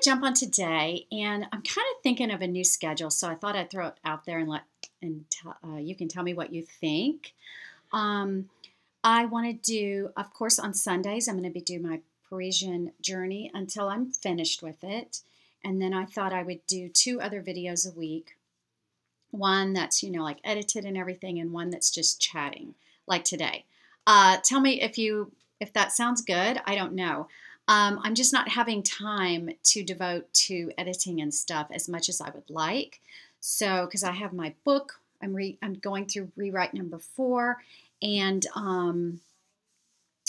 to jump on today, and I'm kind of thinking of a new schedule, so I thought I'd throw it out there and you can tell me what you think. Um, I want to do, of course, on Sundays, I'm going to be doing my Parisian journey until I'm finished with it. And then I thought I would do 2 other videos a week. One that's, like edited and everything, and one that's just chatting, like today. Tell me if that sounds good. I don't know. I'm just not having time to devote to editing and stuff as much as I would like. So, because I have my book, I'm going through rewrite number 4, and I'm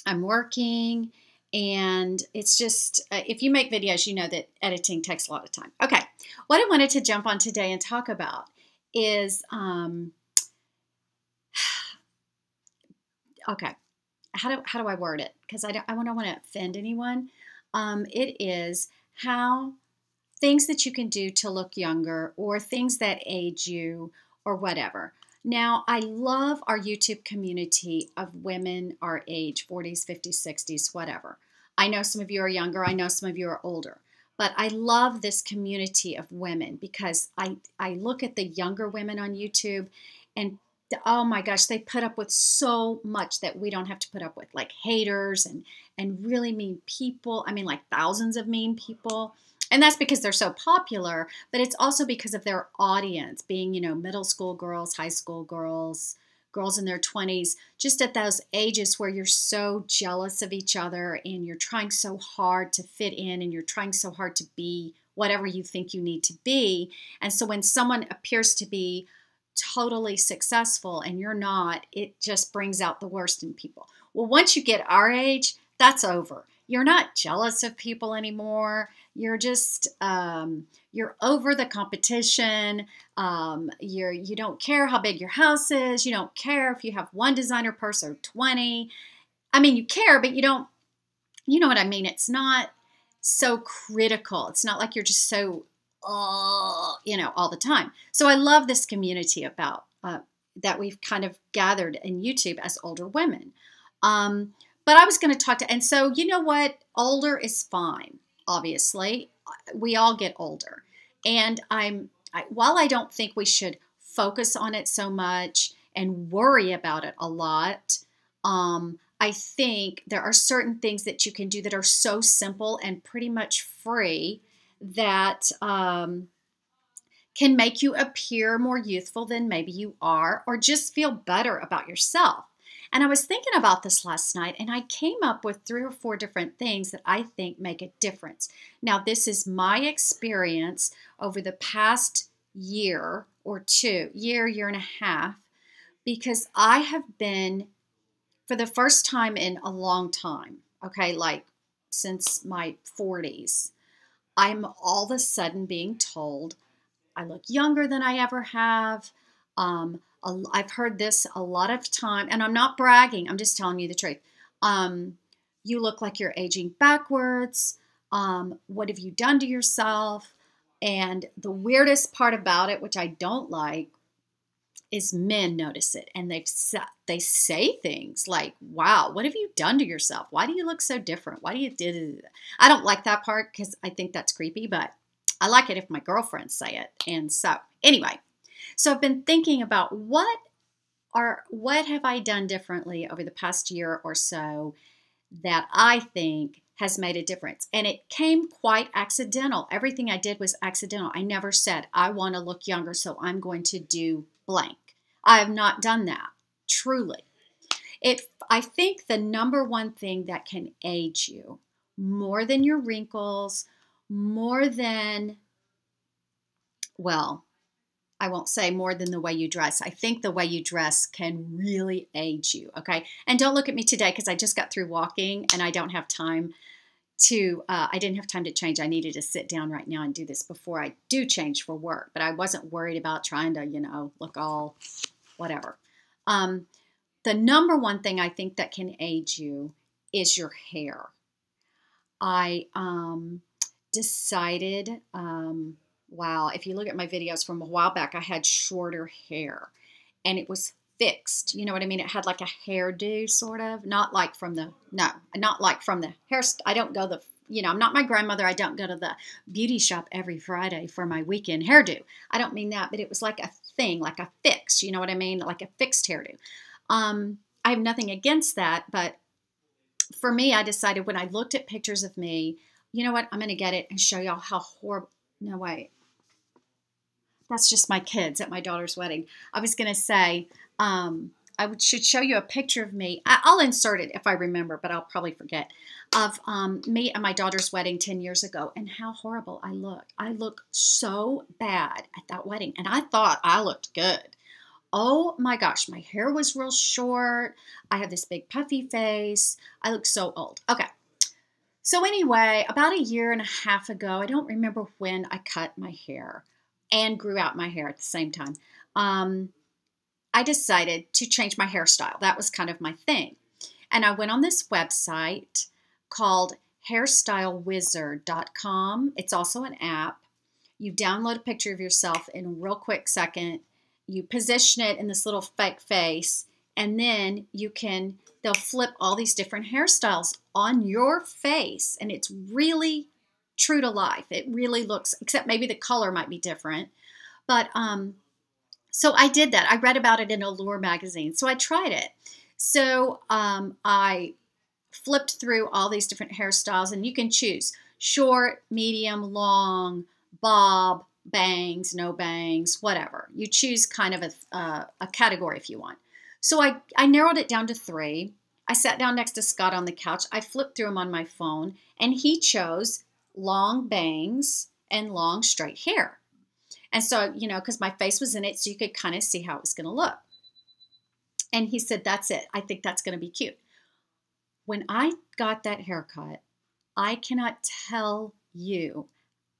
working, and it's just if you make videos, you know that editing takes a lot of time. Okay, what I wanted to jump on today and talk about is okay. How do I word it? Because I don't want to offend anyone. It is how things that you can do to look younger, or things that age you, or whatever. Now, I love our YouTube community of women our age, 40s, 50s, 60s, whatever. I know some of you are younger. I know some of you are older. But I love this community of women because I look at the younger women on YouTube, and oh my gosh, they put up with so much that we don't have to put up with, like haters and really mean people. I mean, like thousands of mean people. And that's because they're so popular, but it's also because of their audience being, middle school girls, high school girls, girls in their 20s, just at those ages where you're so jealous of each other and you're trying so hard to fit in and you're trying so hard to be whatever you think you need to be. And so when someone appears to be totally successful and you're not, it just brings out the worst in people. Well, once you get our age, that's over. You're not jealous of people anymore. You're just, you're over the competition. You don't care how big your house is. You don't care if you have one designer purse or 20. I mean, you care, but you don't, you know what I mean? It's not so critical. It's not like you're just so, all the time. So I love this community about, that we've kind of gathered in YouTube as older women. But I was going to talk to, and so you know what? Older is fine, obviously. We all get older. And while I don't think we should focus on it so much and worry about it a lot, I think there are certain things that you can do that are so simple and pretty much free that can make you appear more youthful than maybe you are, or just feel better about yourself. And I was thinking about this last night, and I came up with 3 or 4 different things that I think make a difference. Now, this is my experience over the past year or 2, year and a half, because I have been, for the first time in a long time, okay, like since my 40s, I'm all of a sudden being told I look younger than I ever have. I've heard this a lot of time, and I'm not bragging. I'm just telling you the truth. You look like you're aging backwards. What have you done to yourself? And the weirdest part about it, which I don't like, is men notice it, and they say things like, "Wow, what have you done to yourself? Why do you look so different? Why do you did it?" I don't like that part because I think that's creepy, but I like it if my girlfriends say it. And so, anyway, so I've been thinking about what have I done differently over the past year or so that I think has made a difference. And it came quite accidental. Everything I did was accidental. I never said, I want to look younger, so I'm going to do blank. I have not done that, truly. I think the number one thing that can age you more than your wrinkles, more than, well, I won't say more than the way you dress. I think the way you dress can really age you, okay? And don't look at me today because I just got through walking and I don't have time I didn't have time to change. I needed to sit down right now and do this before I do change for work. But I wasn't worried about trying to, look all whatever. The number one thing I think that can age you is your hair. I decided, wow, if you look at my videos from a while back, I had shorter hair and it was fixed. You know what I mean? It had like a hairdo sort of, not like from the hair. I don't go the I'm not my grandmother. I don't go to the beauty shop every Friday for my weekend hairdo. I don't mean that, but it was like a thing, like a fix. You know what I mean? Like a fixed hairdo. I have nothing against that, but for me, I decided when I looked at pictures of me, you know what? I'm going to get it and show y'all how horrible. No, wait. That's just my kids at my daughter's wedding. I was going to say, should show you a picture of me. I'll insert it if I remember, but I'll probably forget, of me at my daughter's wedding 10 years ago and how horrible I look. I look so bad at that wedding, and I thought I looked good. Oh my gosh, my hair was real short. I have this big puffy face. I look so old. Okay. So anyway, about a year and a half ago, I don't remember when I cut my hair and grew out my hair at the same time. I decided to change my hairstyle. That was kind of my thing. And I went on this website called hairstylewizard.com. It's also an app. You download a picture of yourself in a real quick second. You position it in this little fake face, and then they'll flip all these different hairstyles on your face, and it's really true to life. It really looks, except maybe the color might be different. But so I did that. I read about it in Allure magazine, so I tried it. So I flipped through all these different hairstyles, and you can choose short, medium, long, bob, bangs, no bangs, whatever. You choose kind of a category if you want. So I narrowed it down to 3. I sat down next to Scott on the couch. I flipped through them on my phone, and he chose long bangs and long straight hair. And so, because my face was in it, so you could kind of see how it was going to look. And he said, that's it. I think that's going to be cute. When I got that haircut, I cannot tell you,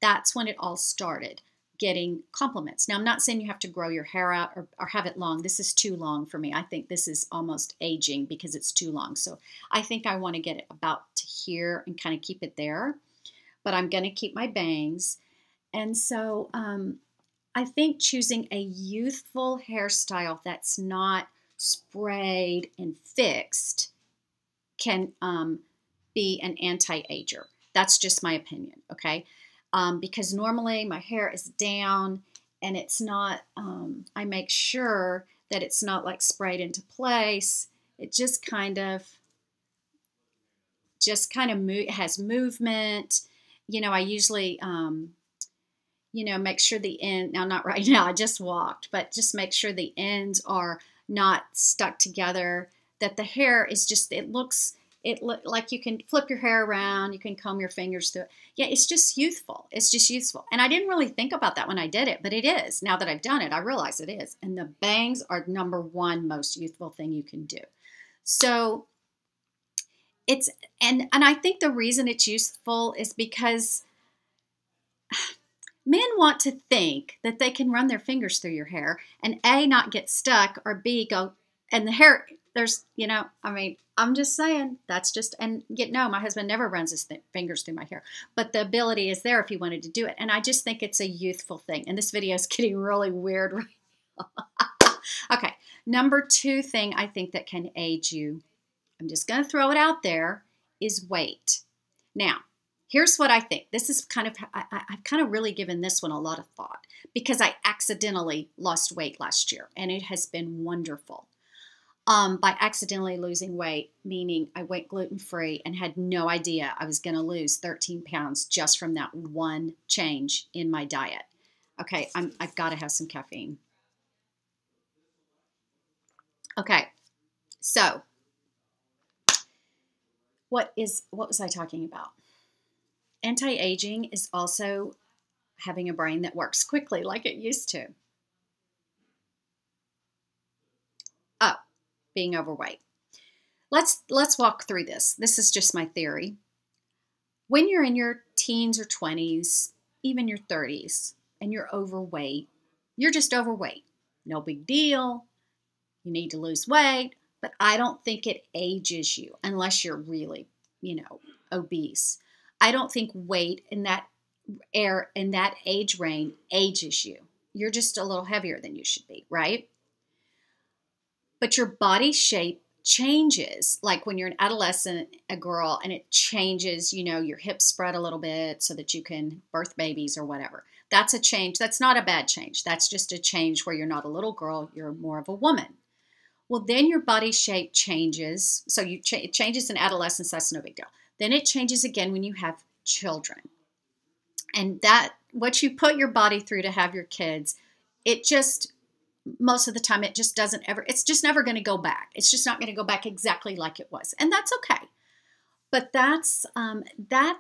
that's when it all started, getting compliments. Now, I'm not saying you have to grow your hair out or have it long. This is too long for me. I think this is almost aging because it's too long. So I think I want to get it about to here and kind of keep it there. But I'm going to keep my bangs. And so I think choosing a youthful hairstyle that's not sprayed and fixed can be an anti-ager. That's just my opinion, okay? Because normally my hair is down and it's not, I make sure that it's not like sprayed into place. It just kind of has movement. I usually, make sure the end, now not right now, I just walked, but just make sure the ends are not stuck together, that the hair is just, it looks like you can flip your hair around, you can comb your fingers through it. Yeah, it's just youthful. It's just youthful. And I didn't really think about that when I did it, but it is. Now that I've done it, I realize it is. And the bangs are number 1 most youthful thing you can do. So it's, and I think the reason it's useful is because men want to think that they can run their fingers through your hair and A, not get stuck, or B, go, and the hair, there's, I'm just saying, that's just, and no, my husband never runs his fingers through my hair, but the ability is there if he wanted to do it. And I just think it's a youthful thing. And this video is getting really weird right now. Okay, number 2 thing I think that can age you, I'm just going to throw it out there, is weight. Now, here's what I think. This is I've kind of really given this one a lot of thought because I accidentally lost weight last year, and it has been wonderful. By accidentally losing weight, meaning I went gluten-free and had no idea I was going to lose 13 pounds just from that one change in my diet. Okay, I've got to have some caffeine. Okay, so what was I talking about? Anti-aging is also having a brain that works quickly like it used to. Oh, being overweight. Let's walk through this. This is just my theory. When you're in your teens or 20s, even your 30s, and you're overweight, you're just overweight. No big deal. You need to lose weight, but I don't think it ages you unless you're really, obese. I don't think weight in that age range ages you. You're just a little heavier than you should be, right? But your body shape changes, like when you're an adolescent, a girl, and it changes, your hips spread a little bit so that you can birth babies or whatever. That's a change. That's not a bad change. That's just a change where you're not a little girl, you're more of a woman. Well, then your body shape changes. So it changes in adolescence. That's no big deal. Then it changes again when you have children. And that, what you put your body through to have your kids, it just, most of the time, it just doesn't ever, it's just never going to go back. It's just not going to go back exactly like it was. And that's okay. But that's, that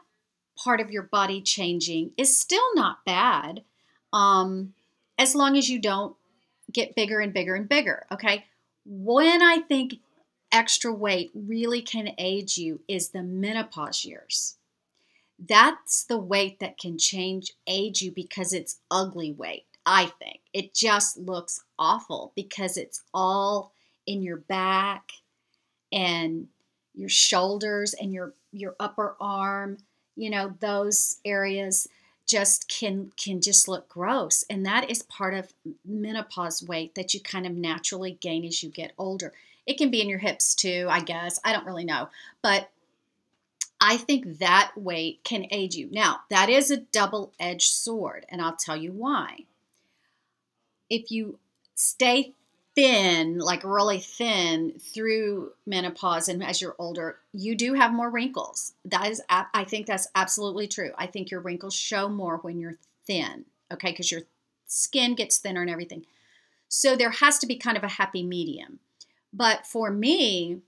part of your body changing is still not bad, as long as you don't get bigger and bigger and bigger. Okay. When I think extra weight really can age you is the menopause years. That's the weight that can age you because it's ugly weight, I think. It just looks awful because it's all in your back and your shoulders and your upper arm. Those areas just can just look gross. And that is part of menopause weight that you kind of naturally gain as you get older. It can be in your hips too, I guess. I don't really know. But I think that weight can age you. Now, that is a double-edged sword, and I'll tell you why. If you stay thin, like really thin through menopause and as you're older, you do have more wrinkles. I think that's absolutely true. I think your wrinkles show more when you're thin, okay, because your skin gets thinner and everything. So there has to be kind of a happy medium. But for me,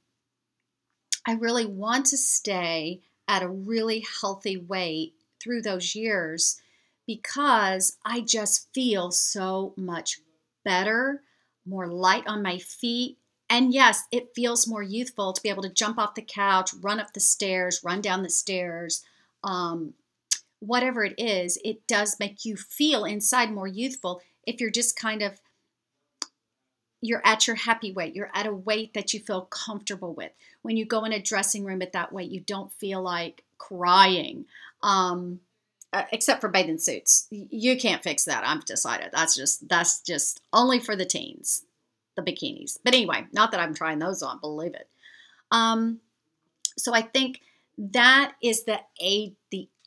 I really want to stay at a really healthy weight through those years because I just feel so much better, more light on my feet. And yes, it feels more youthful to be able to jump off the couch, run up the stairs, run down the stairs, whatever it is. It does make you feel inside more youthful if you're just kind of, you're at your happy weight. You're at a weight that you feel comfortable with. When you go in a dressing room at that weight, you don't feel like crying, except for bathing suits. You can't fix that. I've decided that's just only for the teens, the bikinis. But anyway, not that I'm trying those on, believe it. So I think that is the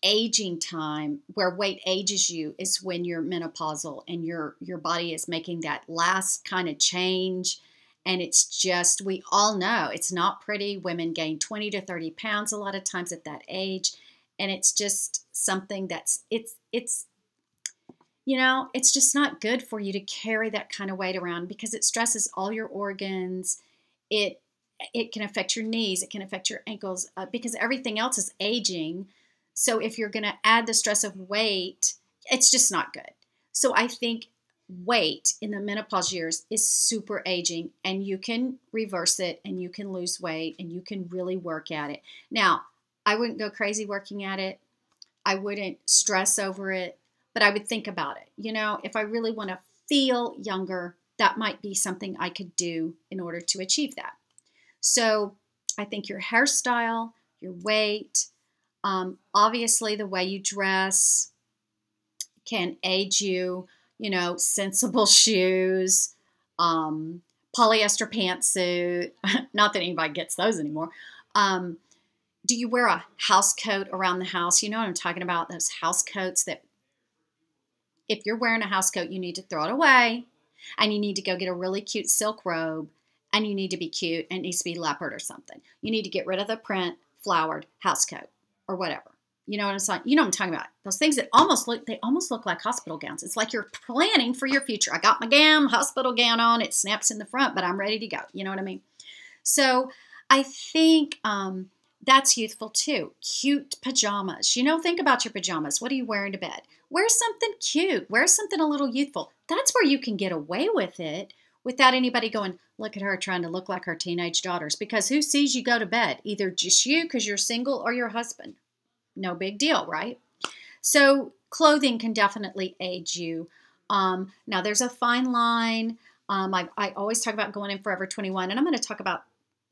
aging time where weight ages you is when you're menopausal and your body is making that last kind of change. And it's just, we all know it's not pretty. Women gain 20 to 30 pounds a lot of times at that age. And it's just something that's, it's just not good for you to carry that kind of weight around because it stresses all your organs. It can affect your knees. It can affect your ankles because everything else is aging. So if you're going to add the stress of weight, it's just not good. So I think weight in the menopause years is super aging, and you can reverse it and you can lose weight and you can really work at it. Now, I wouldn't go crazy working at it. I wouldn't stress over it, but I would think about it. If I really want to feel younger, that might be something I could do in order to achieve that. So I think your hairstyle, your weight, obviously the way you dress can age you, sensible shoes, polyester pantsuit. Not that anybody gets those anymore. Do you wear a house coat around the house? You know what I'm talking about? Those house coats that if you're wearing a house coat, you need to throw it away and you need to go get a really cute silk robe and you need to be cute and it needs to be leopard or something. You need to get rid of the print flowered house coat or whatever. You know what I'm saying? You know what I'm talking about. Those things that almost look like hospital gowns. It's like you're planning for your future. I got my hospital gown on. It snaps in the front, but I'm ready to go. You know what I mean? So I think that's youthful too. Cute pajamas. Think about your pajamas. What are you wearing to bed? Wear something cute. Wear something a little youthful. That's where you can get away with it without anybody going, look at her trying to look like her teenage daughters. Because who sees you go to bed? Either just you because you're single or your husband. No big deal, right? So clothing can definitely age you. Now there's a fine line. I always talk about going in Forever 21, and I'm going to talk about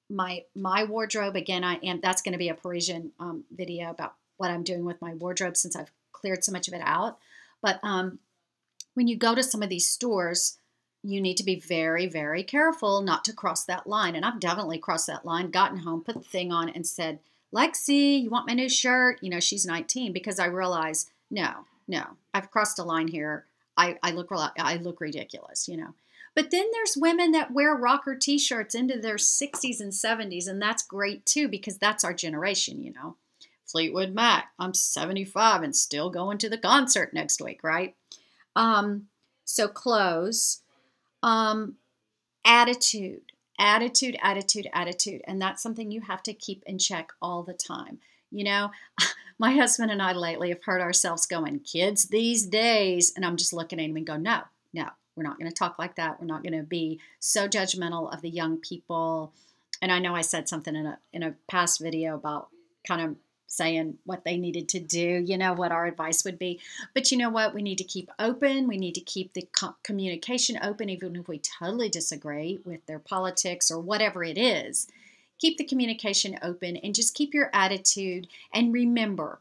my wardrobe again. That's going to be a Parisian video about what I'm doing with my wardrobe since I've cleared so much of it out. But when you go to some of these stores, you need to be very, very careful not to cross that line. And I've definitely crossed that line, gotten home, put the thing on, and said, Lexi, you want my new shirt? You know, she's 19, because I realized, no, I've crossed a line here. I look ridiculous, you know. But then there's women that wear rocker t-shirts into their 60s and 70s, and that's great too, because that's our generation, you know. Fleetwood Mac, I'm 75 and still going to the concert next week, right? So clothes, attitude, attitude. And that's something you have to keep in check all the time. You know, my husband and I lately have heard ourselves going, kids these days. And I'm just looking at him and go, no, we're not going to talk like that. We're not going to be so judgmental of the young people. And I know I said something in a past video about kind of saying what they needed to do, you know, what our advice would be. But you know what? We need to keep open. We need to keep the communication open, even if we totally disagree with their politics or whatever it is. Keep the communication open and just keep your attitude. And remember,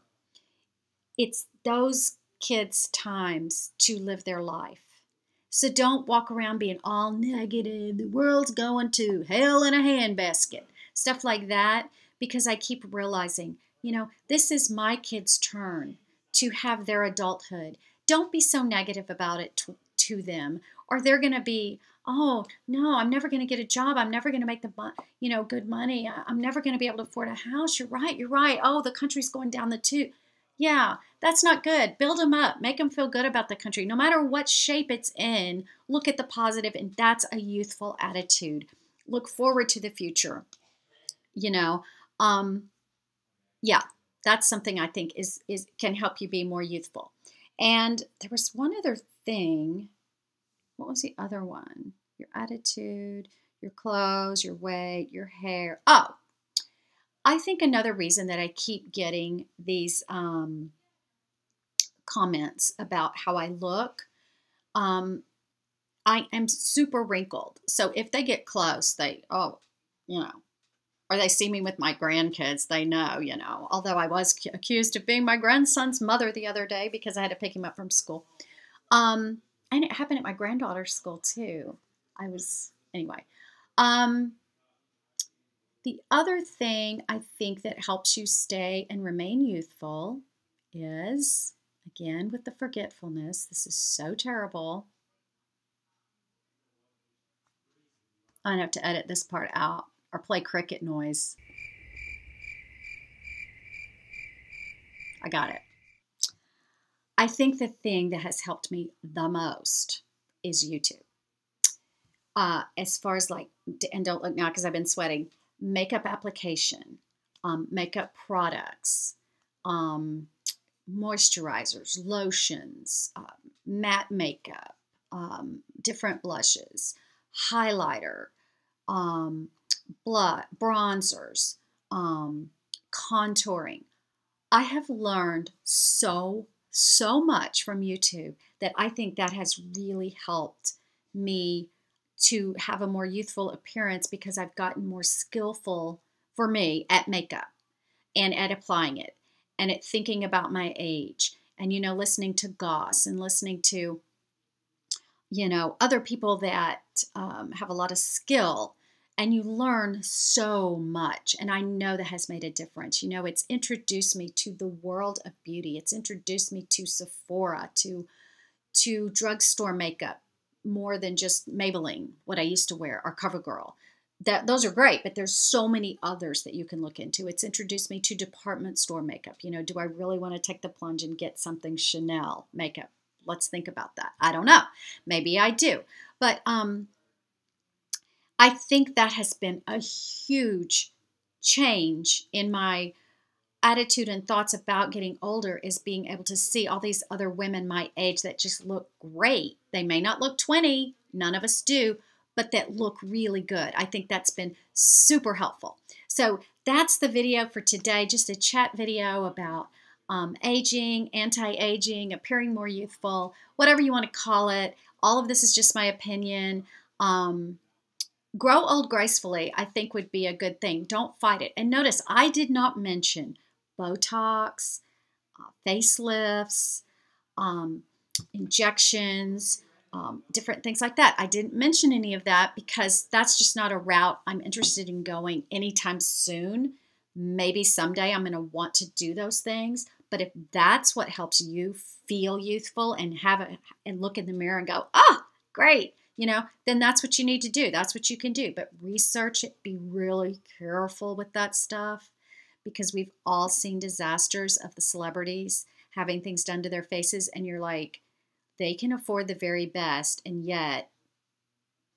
it's those kids' times to live their life. So don't walk around being all negative. The world's going to hell in a handbasket. Stuff like that. Because I keep realizing, you know, this is my kids' turn to have their adulthood. Don't be so negative about it to them, or they're going to be, oh, no, I'm never going to get a job. I'm never going to make good money. I'm never going to be able to afford a house. You're right. Oh, the country's going down the tube. Yeah, that's not good. Build them up. Make them feel good about the country. No matter what shape it's in, look at the positive, and that's a youthful attitude. Look forward to the future. You know, yeah, that's something I think is can help you be more youthful. And there was one other thing. What was the other one? Your attitude, your clothes, your weight, your hair. Oh, I think another reason that I keep getting these comments about how I look, I am super wrinkled. So if they get close, you know, or they see me with my grandkids, they know, you know, although I was accused of being my grandson's mother the other day because I had to pick him up from school. And it happened at my granddaughter's school too. Anyway. The other thing I think that helps you stay and remain youthful is, again, with the forgetfulness, this is so terrible. I have to edit this part out or play cricket noise. I got it. I think the thing that has helped me the most is YouTube. As far as and don't look now because I've been sweating, makeup application, makeup products, moisturizers, lotions, matte makeup, different blushes, highlighter, bronzers, contouring. I have learned so much from YouTube that I think that has really helped me to have a more youthful appearance because I've gotten more skillful, for me, at makeup and at applying it and at thinking about my age and, you know, listening to Goss and listening to, you know, other people that have a lot of skill. And you learn so much. And I know that has made a difference. You know, it's introduced me to the world of beauty. It's introduced me to Sephora, to drugstore makeup, more than just Maybelline, what I used to wear, or CoverGirl. Those are great, but there's so many others that you can look into. It's introduced me to department store makeup. You know, do I really want to take the plunge and get something Chanel makeup? Let's think about that. I don't know. Maybe I do. But I think that has been a huge change in my attitude and thoughts about getting older, is being able to see all these other women my age that just look great. They may not look 20, none of us do, but that look really good. I think that's been super helpful. So that's the video for today, just a chat video about aging, anti-aging, appearing more youthful, whatever you want to call it. All of this is just my opinion. Grow old gracefully, I think, would be a good thing. Don't fight it. And notice, I did not mention Botox, facelifts, injections, different things like that. I didn't mention any of that because that's just not a route I'm interested in going anytime soon. Maybe someday I'm going to want to do those things. But if that's what helps you feel youthful and and look in the mirror and go, oh, great, then that's what you need to do. That's what you can do. But research it. Be really careful with that stuff because we've all seen disasters of the celebrities having things done to their faces, and you're like, they can afford the very best, and yet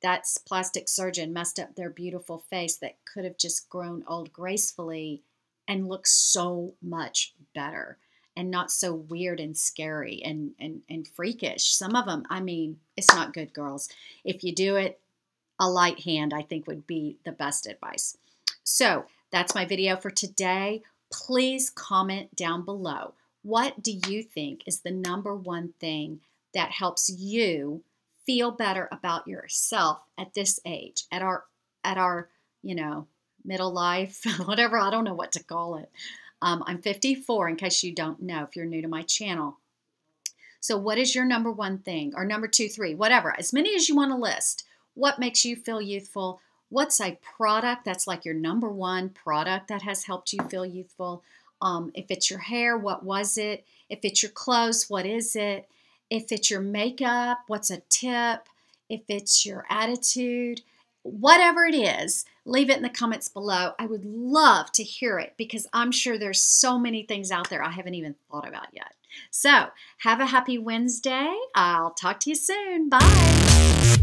that plastic surgeon messed up their beautiful face that could have just grown old gracefully and looked so much better and not so weird and scary and freakish. Some of them, I mean, it's not good, girls. If you do it, a light hand, I think, would be the best advice. So that's my video for today. Please comment down below. What do you think is the number one thing that helps you feel better about yourself at this age, at our middle life, whatever, I don't know what to call it. I'm 54, in case you don't know, if you're new to my channel. So what is your number one thing, or number 2, 3, whatever, as many as you want to list? What makes you feel youthful? What's a product that's like your number one product that has helped you feel youthful? If it's your hair, what was it? If it's your clothes, what is it? If it's your makeup, what's a tip? If it's your attitude, whatever it is, leave it in the comments below. I would love to hear it because I'm sure there's so many things out there I haven't even thought about yet. So have a happy Wednesday. I'll talk to you soon. Bye.